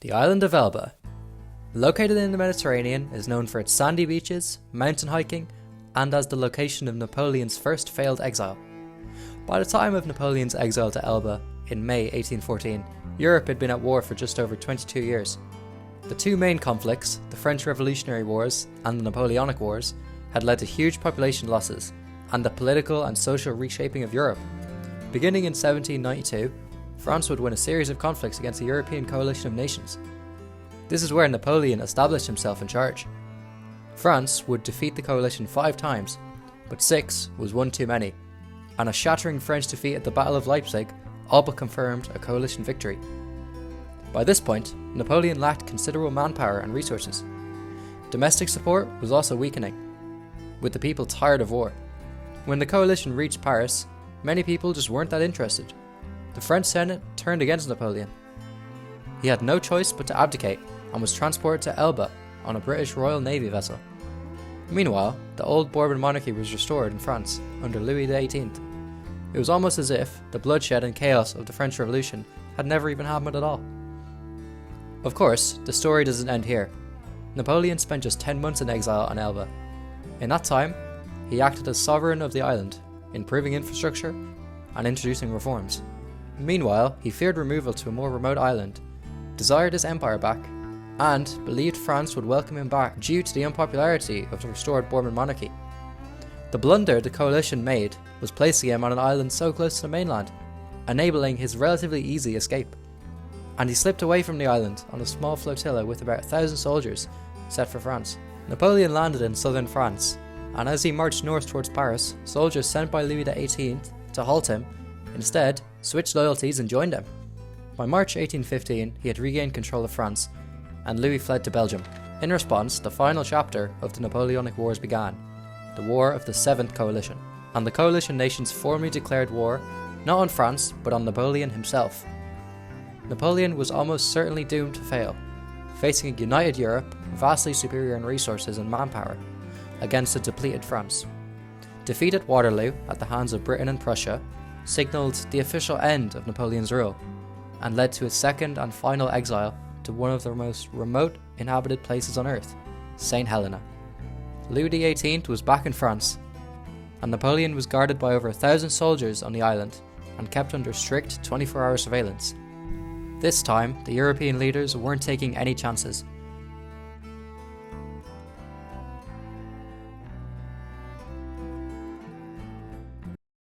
The island of Elba, located in the Mediterranean, is known for its sandy beaches, mountain hiking, and as the location of Napoleon's first failed exile. By the time of Napoleon's exile to Elba in May 1814, Europe had been at war for just over 22 years. The two main conflicts, the French Revolutionary Wars and the Napoleonic Wars, had led to huge population losses and the political and social reshaping of Europe. Beginning in 1792, France would win a series of conflicts against a European coalition of nations. This is where Napoleon established himself in charge. France would defeat the coalition 5 times, but 6 was one too many, and a shattering French defeat at the Battle of Leipzig all but confirmed a coalition victory. By this point, Napoleon lacked considerable manpower and resources. Domestic support was also weakening, with the people tired of war. When the coalition reached Paris, many people just weren't that interested. The French Senate turned against Napoleon. He had no choice but to abdicate and was transported to Elba on a British Royal Navy vessel. Meanwhile, the old Bourbon monarchy was restored in France under Louis XVIII. It was almost as if the bloodshed and chaos of the French Revolution had never even happened at all. Of course, the story doesn't end here. Napoleon spent just 10 months in exile on Elba. In that time, he acted as sovereign of the island, improving infrastructure and introducing reforms. Meanwhile, he feared removal to a more remote island, desired his empire back, and believed France would welcome him back due to the unpopularity of the restored Bourbon monarchy. The blunder the coalition made was placing him on an island so close to the mainland, enabling his relatively easy escape. And he slipped away from the island on a small flotilla with about 1,000 soldiers set for France. Napoleon landed in southern France, and as he marched north towards Paris, soldiers sent by Louis XVIII to halt him instead switched loyalties and joined him. By March 1815, he had regained control of France, and Louis fled to Belgium. In response, the final chapter of the Napoleonic Wars began, the War of the Seventh Coalition, and the coalition nations formally declared war not on France but on Napoleon himself. Napoleon was almost certainly doomed to fail, facing a united Europe, vastly superior in resources and manpower, against a depleted France. Defeat at Waterloo at the hands of Britain and Prussia signalled the official end of Napoleon's rule, and led to his second and final exile to one of the most remote inhabited places on earth, St. Helena. Louis XVIII was back in France, and Napoleon was guarded by over 1,000 soldiers on the island and kept under strict 24-hour surveillance. This time, the European leaders weren't taking any chances.